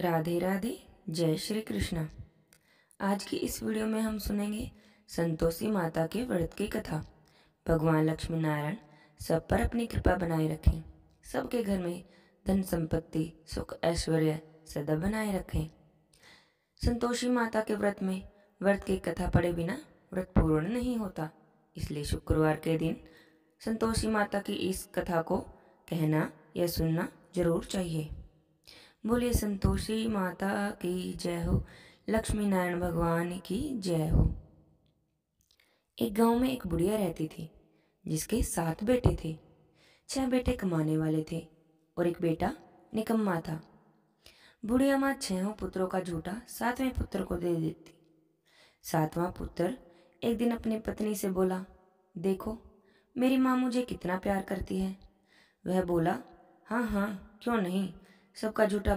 राधे राधे। जय श्री कृष्ण। आज की इस वीडियो में हम सुनेंगे संतोषी माता के व्रत की कथा। भगवान लक्ष्मी नारायण सब पर अपनी कृपा बनाए रखें, सबके घर में धन संपत्ति सुख ऐश्वर्य सदा बनाए रखें। संतोषी माता के व्रत में व्रत की कथा पढ़े बिना व्रत पूर्ण नहीं होता, इसलिए शुक्रवार के दिन संतोषी माता की इस कथा को कहना या सुनना जरूर चाहिए। बोलिए संतोषी माता की जय हो, लक्ष्मी नारायण भगवान की जय हो। एक गांव में एक बुढ़िया रहती थी जिसके 7 बेटे थे। 6 बेटे कमाने वाले थे और एक बेटा निकम्मा था। बुढ़िया माँ 6 पुत्रों का झूठा 7वें पुत्र को दे देती। 7वां पुत्र एक दिन अपनी पत्नी से बोला, देखो मेरी माँ मुझे कितना प्यार करती है। वह बोला, हाँ हाँ क्यों नहीं, सबका झूठा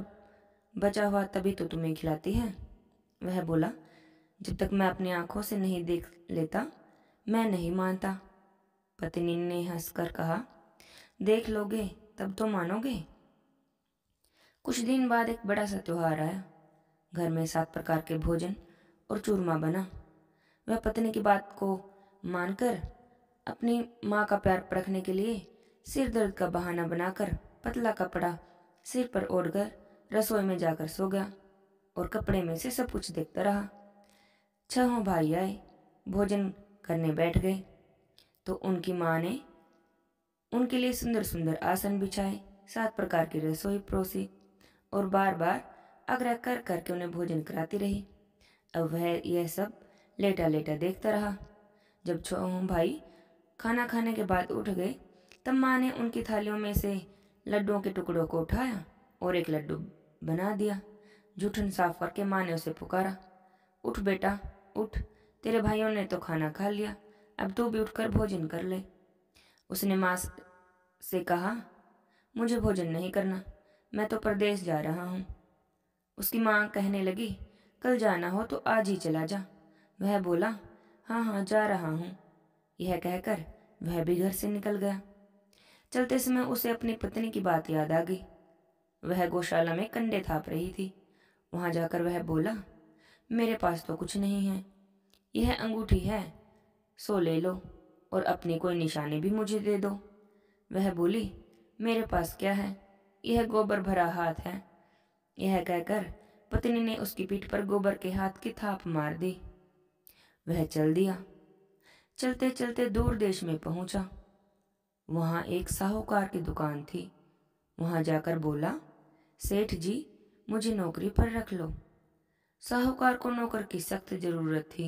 बचा हुआ तभी तो तुम्हें खिलाती है। वह बोला, जब तक मैं अपनी आंखों से नहीं देख लेता मैं नहीं मानता। पत्नी ने हंसकर कहा, देख लोगे तब तो मानोगे। कुछ दिन बाद एक बड़ा सा त्योहार आया। घर में 7 प्रकार के भोजन और चूरमा बना। वह पत्नी की बात को मानकर अपनी माँ का प्यार परखने के लिए सिर दर्द का बहाना बनाकर पतला कपड़ा सिर पर ओढ़कर रसोई में जाकर सो गया और कपड़े में से सब कुछ देखता रहा। 6 भाई आए, भोजन करने बैठ गए तो उनकी माँ ने उनके लिए सुंदर सुंदर आसन बिछाए, 7 प्रकार की रसोई परोसी और बार बार आग्रह कर करके उन्हें भोजन कराती रही। अब वह यह सब लेटा लेटा देखता रहा। जब 6 भाई खाना खाने के बाद उठ गए तब माँ ने उनकी थालियों में से लड्डुओं के टुकड़ों को उठाया और एक लड्डू बना दिया। जूठन साफ करके माँ ने उसे पुकारा, उठ बेटा उठ, तेरे भाइयों ने तो खाना खा लिया, अब तू भी उठकर भोजन कर ले। उसने माँ से कहा, मुझे भोजन नहीं करना, मैं तो परदेश जा रहा हूँ। उसकी माँ कहने लगी, कल जाना हो तो आज ही चला जा। वह बोला, हाँ हाँ जा रहा हूँ। यह कहकर वह भी घर से निकल गया। चलते समय उसे अपनी पत्नी की बात याद आ गई। वह गौशाला में कंडे थाप रही थी। वहां जाकर वह बोला, मेरे पास तो कुछ नहीं है, यह अंगूठी है, सो ले लो और अपनी कोई निशानी भी मुझे दे दो। वह बोली, मेरे पास क्या है, यह गोबर भरा हाथ है। यह कहकर पत्नी ने उसकी पीठ पर गोबर के हाथ की थाप मार दी। वह चल दिया। चलते चलते दूर देश में पहुंचा। वहां एक साहूकार की दुकान थी। वहां जाकर बोला, सेठ जी मुझे नौकरी पर रख लो। साहूकार को नौकर की सख्त जरूरत थी।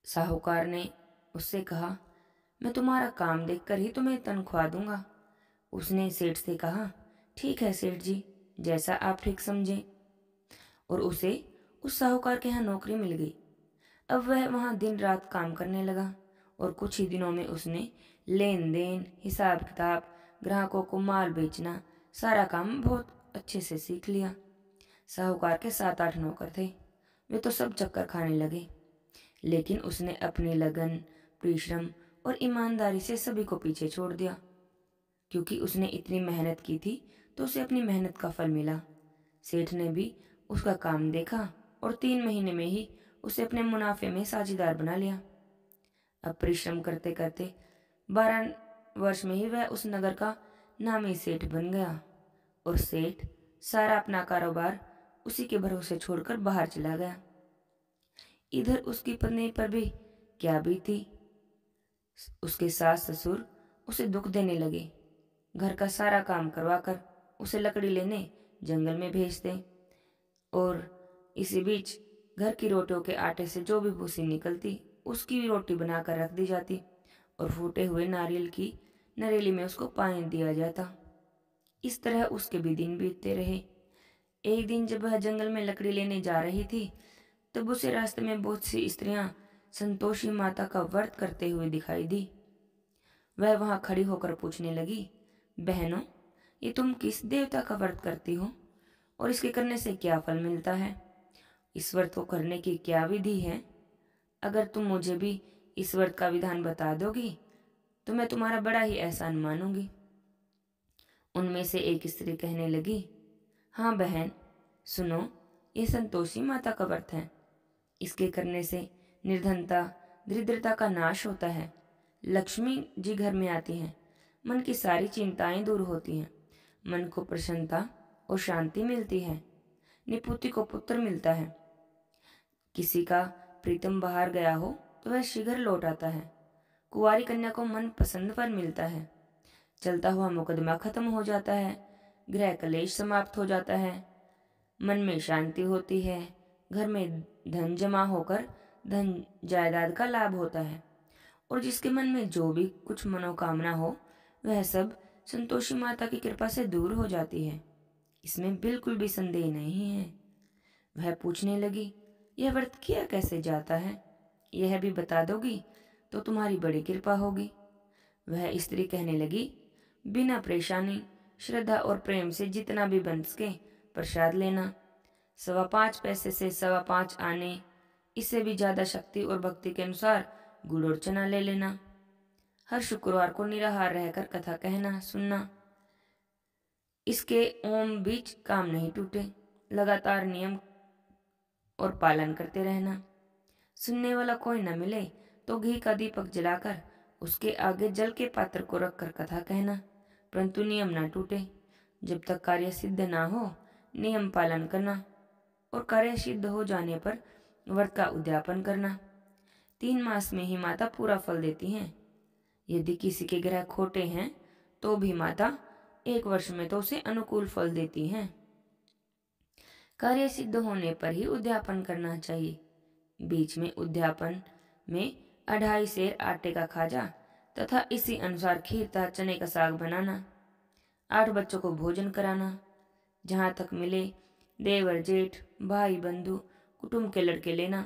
साहूकार ने उससे कहा, मैं तुम्हारा काम देखकर ही तुम्हें तनख्वाह दूंगा। उसने सेठ से कहा, ठीक है सेठ जी, जैसा आप ठीक समझें। और उसे उस साहूकार के यहाँ नौकरी मिल गई। अब वह वहाँ दिन रात काम करने लगा और कुछ ही दिनों में उसने लेन देन, हिसाब किताब, ग्राहकों को माल बेचना, सारा काम बहुत अच्छे से सीख लिया। साहूकार के 7-8 नौकर थे, वे तो सब चक्कर खाने लगे। लेकिन उसने अपनी लगन, परिश्रम और ईमानदारी से सभी को पीछे छोड़ दिया। क्योंकि उसने इतनी मेहनत की थी तो उसे अपनी मेहनत का फल मिला। सेठ ने भी उसका काम देखा और 3 महीने में ही उसे अपने मुनाफे में साझेदार बना लिया। अब परिश्रम करते करते 12 वर्ष में ही वह उस नगर का नामी सेठ बन गया और सेठ सारा अपना कारोबार उसी के भरोसे छोड़कर बाहर चला गया। इधर उसकी पत्नी पर भी क्या बीती। उसके सास ससुर उसे दुख देने लगे। घर का सारा काम करवाकर उसे लकड़ी लेने जंगल में भेजते और इसी बीच घर की रोटियों के आटे से जो भी भूसी निकलती उसकी भी रोटी बनाकर रख दी जाती और फूटे हुए नारियल की नरेली में उसको पानी दिया जाता। इस तरह उसके भी दिन बीतते रहे। एक दिन जब वह जंगल में लकड़ी लेने जा रही थी तब उसे रास्ते में बहुत सी स्त्रियां संतोषी माता का व्रत करते हुए दिखाई दी। वह वहां खड़ी होकर पूछने लगी, बहनों ये तुम किस देवता का व्रत करती हो और इसके करने से क्या फल मिलता है? इस व्रत को करने की क्या विधि है? अगर तुम मुझे भी इस व्रत का विधान बता दोगी तो मैं तुम्हारा बड़ा ही एहसान मानूंगी। उनमें से एक स्त्री कहने लगी, हाँ बहन, सुनो, ये संतोषी माता का व्रत है। इसके करने से निर्धनता, दरिद्रता का नाश होता है। लक्ष्मी जी घर में आती हैं, मन की सारी चिंताएं दूर होती हैं, मन को प्रसन्नता और शांति मिलती है, निपुति को पुत्र मिलता है। किसी का प्रीतम बाहर गया हो तो वह शीघ्र लौट आता है। कुंवारी कन्या को मन पसंद पर मिलता है। चलता हुआ मुकदमा खत्म हो जाता है। गृह कलेश समाप्त हो जाता है। मन में शांति होती है। घर में धन जमा होकर धन जायदाद का लाभ होता है। और जिसके मन में जो भी कुछ मनोकामना हो वह सब संतोषी माता की कृपा से दूर हो जाती है। इसमें बिल्कुल भी संदेह नहीं है। वह पूछने लगी, यह व्रत किया कैसे जाता है? यह भी बता दोगी तो तुम्हारी बड़ी कृपा होगी। वह स्त्री कहने लगी, बिना परेशानी, श्रद्धा और प्रेम से जितना भी बन सके प्रसाद लेना। 5.25 पैसे से 5.25 आने, इससे भी ज्यादा शक्ति और भक्ति के अनुसार गुड़ और चना ले लेना। हर शुक्रवार को निराहार रहकर कथा कहना सुनना। इसके ओम बीच काम नहीं टूटे। लगातार नियम और पालन करते रहना। सुनने वाला कोई न मिले तो घी का दीपक जलाकर उसके आगे जल के पात्र को रखकर कथा कहना, परंतु नियम न टूटे। जब तक कार्य सिद्ध ना हो नियम पालन करना, और कार्य सिद्ध हो जाने पर व्रत का उद्यापन करना। 3 मास में ही माता पूरा फल देती हैं। यदि किसी के ग्रह खोटे हैं तो भी माता 1 वर्ष में तो उसे अनुकूल फल देती हैं। कार्य सिद्ध होने पर ही उद्यापन करना चाहिए। बीच में उद्यापन में 2.5 सेर आटे का खाजा तथा इसी अनुसार खीर तथा चने का साग बनाना। 8 बच्चों को भोजन कराना। जहाँ तक मिले देवर जेठ भाई बंधु कुटुंब के लड़के लेना।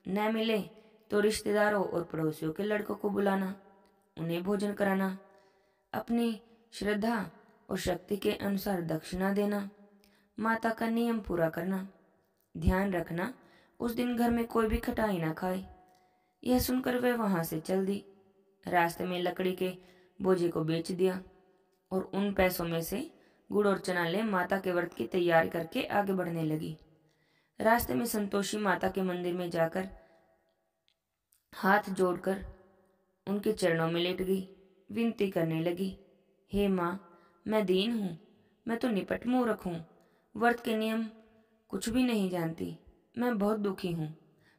न मिले तो रिश्तेदारों और पड़ोसियों के लड़कों को बुलाना, उन्हें भोजन कराना। अपनी श्रद्धा और शक्ति के अनुसार दक्षिणा देना। माता का नियम पूरा करना। ध्यान रखना उस दिन घर में कोई भी खटाई ना खाए। यह सुनकर वह वहां से चल दी। रास्ते में लकड़ी के बोझे को बेच दिया और उन पैसों में से गुड़ और चना ले माता के व्रत की तैयारी करके आगे बढ़ने लगी। रास्ते में संतोषी माता के मंदिर में जाकर हाथ जोड़कर उनके चरणों में लेट गई। विनती करने लगी, हे माँ, मैं दीन हूँ, मैं तो निपट मूर्ख हूँ, व्रत के नियम कुछ भी नहीं जानती, मैं बहुत दुखी हूँ।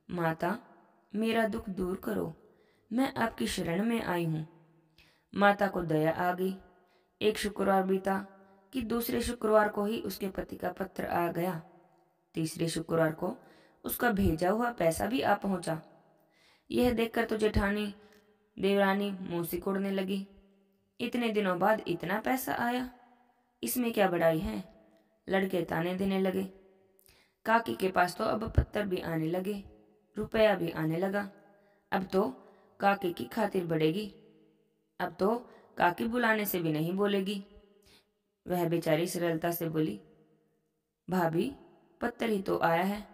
माता, मेरा दुख दूर करो, मैं आपकी शरण में आई हूँ। माता को दया आ गई। एक शुक्रवार बीता कि दूसरे शुक्रवार को ही उसके पति का पत्र आ गया। तीसरे शुक्रवार को उसका भेजा हुआ पैसा भी आ पहुंचा। यह देखकर तो जेठानी देवरानी मुंह सिकोड़ने लगी। इतने दिनों बाद इतना पैसा आया, इसमें क्या बड़ाई है? लड़के ताने देने लगे। काकी के पास तो अब पत्थर भी आने लगे, रुपया भी आने लगा। अब तो काकी की खातिर बढ़ेगी। अब तो काकी बुलाने से भी नहीं बोलेगी। वह बेचारी सरलता से बोली, भाभी, पत्थर ही तो आया है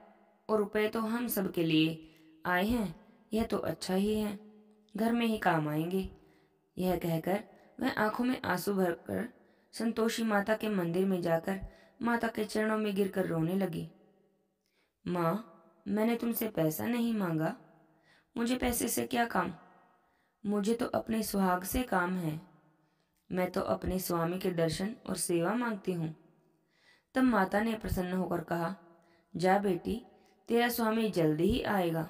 और रुपए तो हम सब के लिए आए हैं, यह तो अच्छा ही है, घर में ही काम आएंगे। यह कहकर वह आंखों में आंसू भरकर संतोषी माता के मंदिर में जाकर माता के चरणों में गिरकर रोने लगी। माँ, मैंने तुमसे पैसा नहीं मांगा, मुझे पैसे से क्या काम? मुझे तो अपने सुहाग से काम है। मैं तो अपने स्वामी के दर्शन और सेवा मांगती हूँ। तब माता ने प्रसन्न होकर कहा, जा बेटी, तेरा स्वामी जल्दी ही आएगा।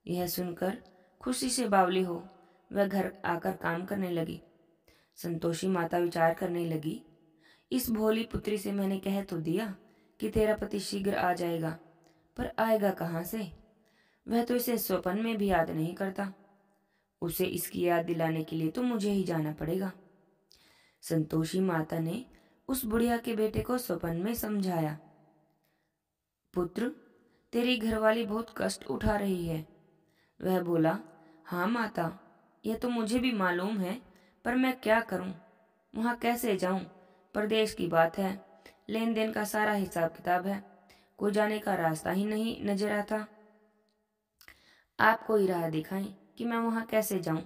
यह सुनकर खुशी से बावली हो वह घर आकर काम करने लगी। संतोषी माता विचार करने लगी, इस भोली पुत्री से मैंने कह तो दिया कि तेरा पति शीघ्र आ जाएगा, पर आएगा कहाँ से? वह तो इसे स्वप्न में भी याद नहीं करता। उसे इसकी याद दिलाने के लिए तो मुझे ही जाना पड़ेगा। संतोषी माता ने उस बुढ़िया के बेटे को स्वप्न में समझाया, पुत्र, तेरी घरवाली बहुत कष्ट उठा रही है। वह बोला, हाँ माता, यह तो मुझे भी मालूम है, पर मैं क्या करूं? वहां कैसे जाऊं? परदेश की बात है, लेन देन का सारा हिसाब किताब है, कोई जाने का रास्ता ही नहीं नजर आता। आप कोई राह दिखाएं कि मैं वहां कैसे जाऊं?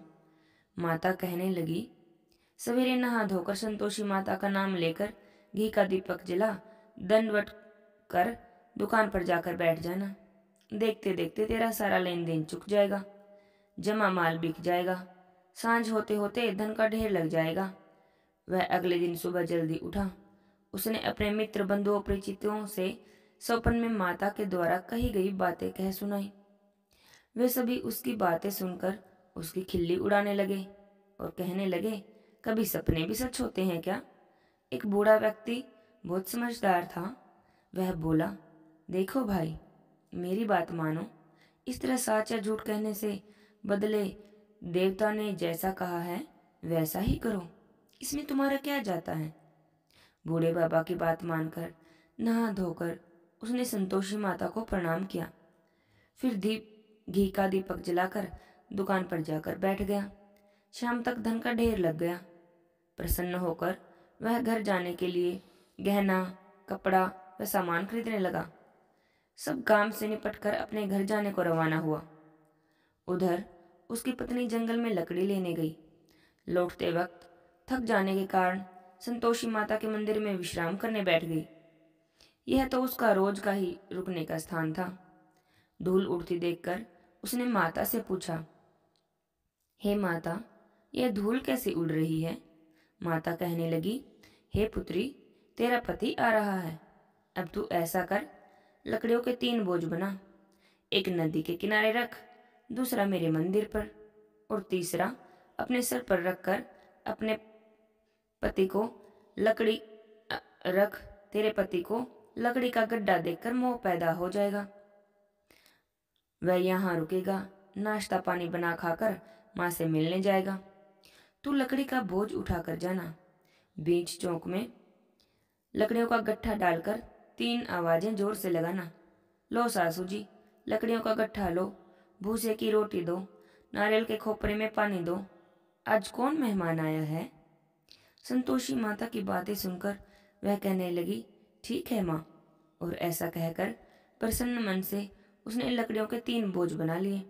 माता कहने लगी। सवेरे नहा धोकर संतोषी माता का नाम लेकर घी का दीपक जला दंडवत कर दुकान पर जाकर बैठ जाना। देखते देखते तेरा सारा लेन देन चुक जाएगा, जमा माल बिक जाएगा, सांझ होते होते धन का ढेर लग जाएगा। वह अगले दिन सुबह जल्दी उठा। उसने अपने मित्र बंधुओं परिचितों से सौपन में माता के द्वारा कही गई बातें कह सुनाई। वे सभी उसकी बातें सुनकर उसकी खिल्ली उड़ाने लगे और कहने लगे, कभी सपने भी सच होते हैं क्या? एक बूढ़ा व्यक्ति बहुत समझदार था। वह बोला, देखो भाई, मेरी बात मानो। इस तरह सच या झूठ कहने से बदले देवता ने जैसा कहा है वैसा ही करो, इसमें तुम्हारा क्या जाता है? बूढ़े बाबा की बात मानकर नहा धोकर उसने संतोषी माता को प्रणाम किया। फिर घी का दीपक जलाकर दुकान पर जाकर बैठ गया। शाम तक धन का ढेर लग गया। प्रसन्न होकर वह घर जाने के लिए गहना, कपड़ा व सामान खरीदने लगा। सब काम से निपटकर अपने घर जाने को रवाना हुआ। उधर उसकी पत्नी जंगल में लकड़ी लेने गई। लौटते वक्त थक जाने के कारण संतोषी माता के मंदिर में विश्राम करने बैठ गई। यह तो उसका रोज का ही रुकने का स्थान था। धूल उड़ती देखकर उसने माता से पूछा, हे माता, यह धूल कैसे उड़ रही है? माता कहने लगी, हे पुत्री, तेरा पति आ रहा है। अब तू ऐसा कर, लकड़ियों के 3 बोझ बना। एक नदी के किनारे रख, दूसरा मेरे मंदिर पर और तीसरा अपने सर पर रखकर अपने पति को लकड़ी रख। तेरे पति को लकड़ी का गड्ढा देखकर मोह पैदा हो जाएगा। वह यहाँ रुकेगा, नाश्ता पानी बना खाकर माँ से मिलने जाएगा। तू लकड़ी का बोझ उठाकर जाना। बीच चौक में लकड़ियों का गट्ठा डालकर 3 आवाजें जोर से लगाना, लो सासू जी, लकड़ियों का गट्ठा लो, भूसे की रोटी दो, नारियल के खोपरे में पानी दो, आज कौन मेहमान आया है? संतोषी माता की बातें सुनकर वह कहने लगी, ठीक है माँ। और ऐसा कहकर प्रसन्न मन से उसने लकड़ियों के 3 बोझ बना लिए।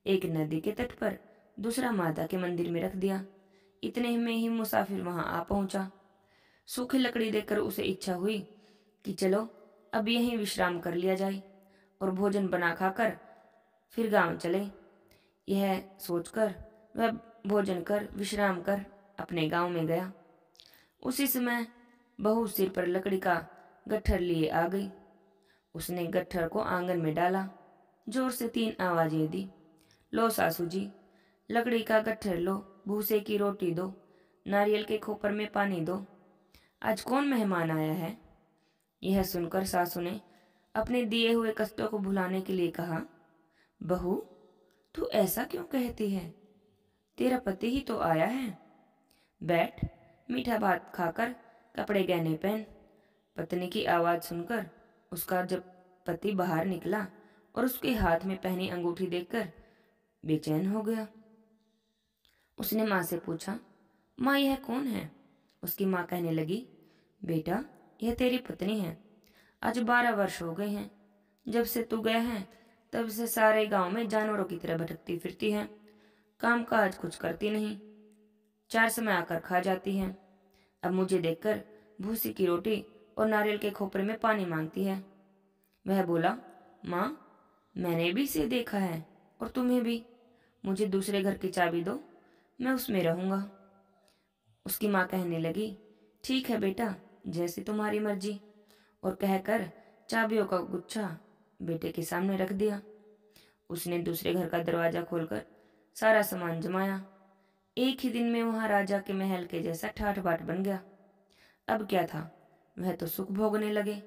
एक नदी के तट पर, दूसरा माता के मंदिर में रख दिया। इतने में ही मुसाफिर वहां आ पहुंचा। सूखी लकड़ी देखकर उसे इच्छा हुई कि चलो अब यहीं विश्राम कर लिया जाए और भोजन बना खाकर फिर गांव चले। यह सोचकर वह भोजन कर विश्राम कर अपने गांव में गया। उसी समय बहू सिर पर लकड़ी का गट्ठर लिए आ गई। उसने गट्ठर को आंगन में डाला, जोर से 3 आवाजें दी, लो सासू जी, लकड़ी का गट्ठर लो, भूसे की रोटी दो, नारियल के खोपर में पानी दो, आज कौन मेहमान आया है? यह सुनकर सासू ने अपने दिए हुए कष्टों को भुलाने के लिए कहा, बहू, तू ऐसा क्यों कहती है? तेरा पति ही तो आया है। बैठ, मीठा भात खाकर कपड़े गहने पहन। पत्नी की आवाज सुनकर उसका जब पति बाहर निकला और उसके हाथ में पहनी अंगूठी देखकर बेचैन हो गया। उसने माँ से पूछा, माँ यह कौन है? उसकी माँ कहने लगी, बेटा, यह तेरी पत्नी है। आज 12 वर्ष हो गए हैं। जब से तू गया है तब से सारे गांव में जानवरों की तरह भटकती फिरती है, काम काज कुछ करती नहीं, 4 समय आकर खा जाती है। अब मुझे देखकर भूसी की रोटी और नारियल के खोपरे में पानी मांगती है। वह बोला, माँ, मैंने भी इसे देखा है और तुम्हें भी। मुझे दूसरे घर की चाबी दो, मैं उसमें रहूंगा। उसकी माँ कहने लगी, ठीक है बेटा, जैसी तुम्हारी मर्जी। और कहकर चाबियों का गुच्छा बेटे के सामने रख दिया। उसने दूसरे घर का दरवाजा खोलकर सारा सामान जमाया। एक ही दिन में वहां राजा के महल के जैसा ठाठ बाट बन गया। अब क्या था, वह तो सुख भोगने लगे।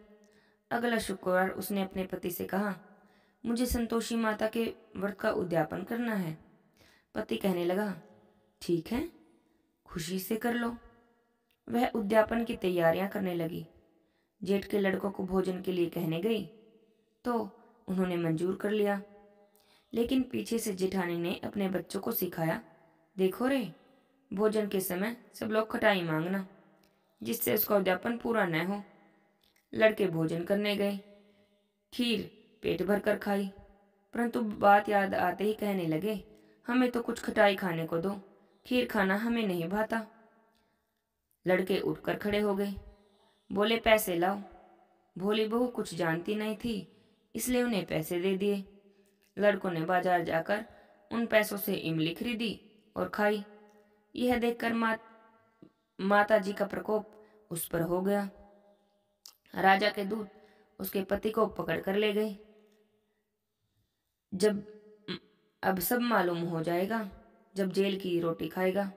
अगला शुक्रवार उसने अपने पति से कहा, मुझे संतोषी माता के व्रत का उद्यापन करना है। पति कहने लगा, ठीक है, खुशी से कर लो। वह उद्यापन की तैयारियां करने लगी। जेठ के लड़कों को भोजन के लिए कहने गई तो उन्होंने मंजूर कर लिया, लेकिन पीछे से जेठानी ने अपने बच्चों को सिखाया, देखो रे, भोजन के समय सब लोग खटाई मांगना, जिससे उसका उद्यापन पूरा न हो। लड़के भोजन करने गए, खीर पेट भर कर खाई, परंतु बात याद आते ही कहने लगे, हमें तो कुछ खटाई खाने को दो, खीर खाना हमें नहीं भाता। लड़के उठकर खड़े हो गए, बोले, पैसे लाओ। भोली बहू कुछ जानती नहीं थी, इसलिए उन्हें पैसे दे दिए। लड़कों ने बाजार जाकर उन पैसों से इमली खरीदी और खाई। यह देखकर माता जी का प्रकोप उस पर हो गया। राजा के दूत उसके पति को पकड़ कर ले गए। जब अब सब मालूम हो जाएगा, जब जेल की रोटी खाएगा।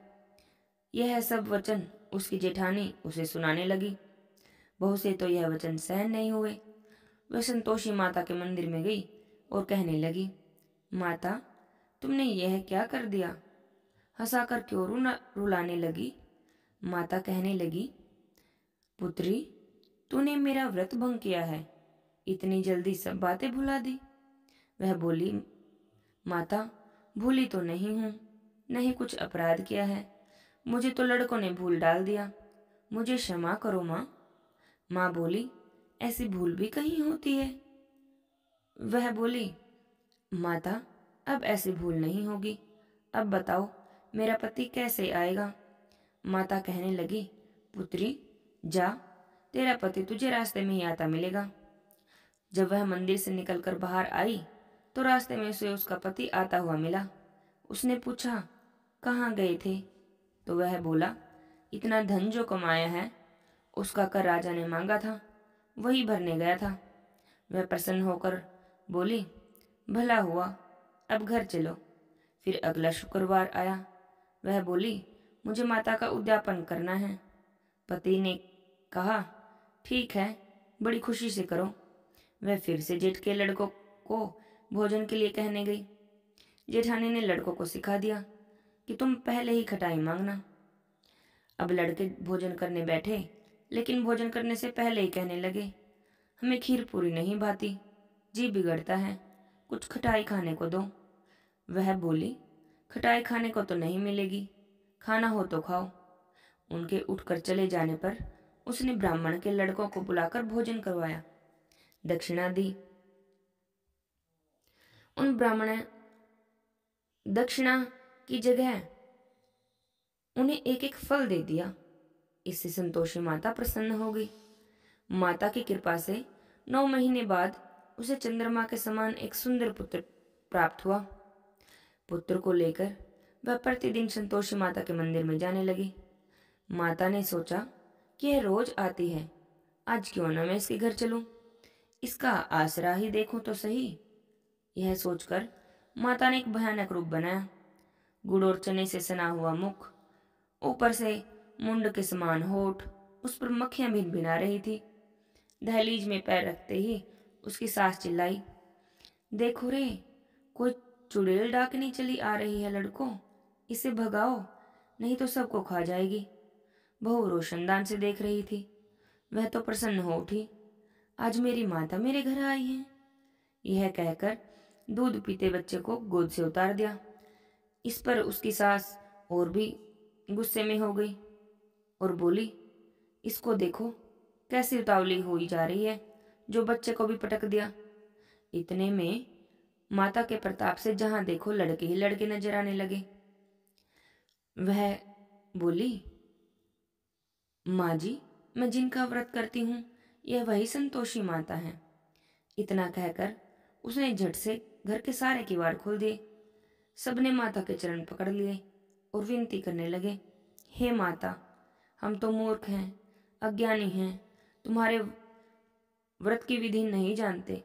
यह सब वचन उसकी जेठानी उसे सुनाने लगी। बहू से तो यह वचन सहन नहीं हुए। वह संतोषी माता के मंदिर में गई और कहने लगी, माता, तुमने यह क्या कर दिया? हंसाकर क्यों रुलाने लगी? माता कहने लगी, पुत्री, तूने मेरा व्रत भंग किया है, इतनी जल्दी सब बातें भुला दी। वह बोली, माता, भूली तो नहीं हूं, नहीं कुछ अपराध किया है, मुझे तो लड़कों ने भूल डाल दिया, मुझे क्षमा करो माँ। माँ बोली, ऐसी भूल भी कहीं होती है? वह बोली, माता, अब ऐसी भूल नहीं होगी, अब बताओ मेरा पति कैसे आएगा? माता कहने लगी, पुत्री, जा, तेरा पति तुझे रास्ते में ही आता मिलेगा। जब वह मंदिर से निकलकर बाहर आई तो रास्ते में उसे उसका पति आता हुआ मिला। उसने पूछा, कहाँ गए थे? तो वह बोला, इतना धन जो कमाया है उसका कर राजा ने मांगा था, वही भरने गया था। वह प्रसन्न होकर बोली, भला हुआ, अब घर चलो। फिर अगला शुक्रवार आया। वह बोली, मुझे माता का उद्यापन करना है। पति ने कहा, ठीक है, बड़ी खुशी से करो। वह फिर से जेठ के लड़कों को भोजन के लिए कहने गई। जेठानी ने लड़कों को सिखा दिया कि तुम पहले ही खटाई मांगना। अब लड़के भोजन करने बैठे, लेकिन भोजन करने से पहले ही कहने लगे, हमें खीर पूरी नहीं भाती, जी बिगड़ता है, कुछ खटाई खाने को दो। वह बोली, खटाई खाने को तो नहीं मिलेगी, खाना हो तो खाओ। उनके उठकर चले जाने पर उसने ब्राह्मण के लड़कों को बुलाकर भोजन करवाया, दक्षिणा दी। उन ब्राह्मण दक्षिणा की जगह उन्हें एक एक फल दे दिया। इससे संतोषी माता प्रसन्न हो गई। माता की कृपा से 9 महीने बाद उसे चंद्रमा के समान एक सुंदर पुत्र प्राप्त हुआ। पुत्र को लेकर वह प्रतिदिन संतोषी माता के मंदिर में जाने लगी। माता ने सोचा कि यह रोज आती है, आज क्यों न मैं इसके घर चलूं, इसका आसरा ही देखूं तो सही। यह सोचकर माता ने एक भयानक रूप बनाया। गुड़ और चने से सना हुआ मुख, ऊपर से मुंड के समान होठ, उस पर मक्खियां भिनभिना रही थी। दहलीज में पैर रखते ही उसकी सास चिल्लाई, देखो रे, कोई चुड़ैल डाकनी चली आ रही है लड़कों, इसे भगाओ, नहीं तो सबको खा जाएगी। बहू रोशनदान से देख रही थी। वह तो प्रसन्न हो उठी, आज मेरी माता मेरे घर आई है। यह कहकर दूध पीते बच्चे को गोद से उतार दिया। इस पर उसकी सास और भी गुस्से में हो गई और बोली, इसको देखो कैसी उतावली हुई जा रही है, जो बच्चे को भी पटक दिया। इतने में माता के प्रताप से जहां देखो लड़के ही लड़के नजर आने लगे। वह बोली, माँ जी, मैं जिनका व्रत करती हूँ यह वही संतोषी माता है। इतना कहकर उसने झट से घर के सारे किवाड़ खोल दिए। सबने माता के चरण पकड़ लिए और विनती करने लगे, हे माता, हम तो मूर्ख हैं, अज्ञानी हैं, तुम्हारे व्रत की विधि नहीं जानते,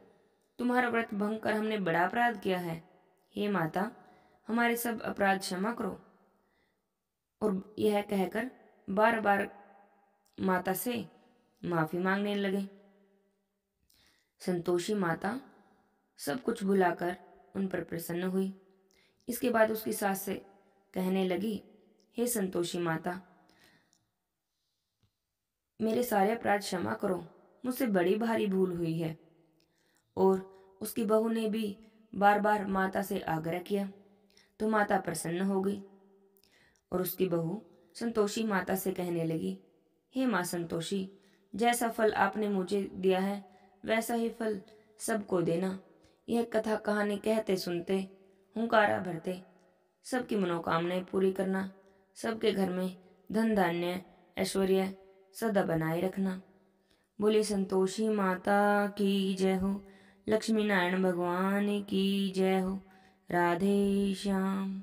तुम्हारा व्रत भंग कर हमने बड़ा अपराध किया है। हे माता, हमारे सब अपराध क्षमा करो। और यह कहकर बार बार माता से माफी मांगने लगे। संतोषी माता सब कुछ भुलाकर उन पर प्रसन्न हुई। इसके बाद उसकी सास से कहने लगी, हे संतोषी माता, मेरे सारे अपराध क्षमा करो, मुझसे बड़ी भारी भूल हुई है। और उसकी बहू ने भी बार बार माता से आग्रह किया तो माता प्रसन्न हो गई और उसकी बहू संतोषी माता से कहने लगी, हे माँ संतोषी, जैसा फल आपने मुझे दिया है वैसा ही फल सबको देना। यह कथा कहानी कहते सुनते, हुंकारा भरते, सबकी मनोकामनाएं पूरी करना, सबके घर में धन धान्य ऐश्वर्य सदा बनाए रखना। बोले संतोषी माता की जय हो। लक्ष्मी नारायण भगवान की जय हो। राधे श्याम।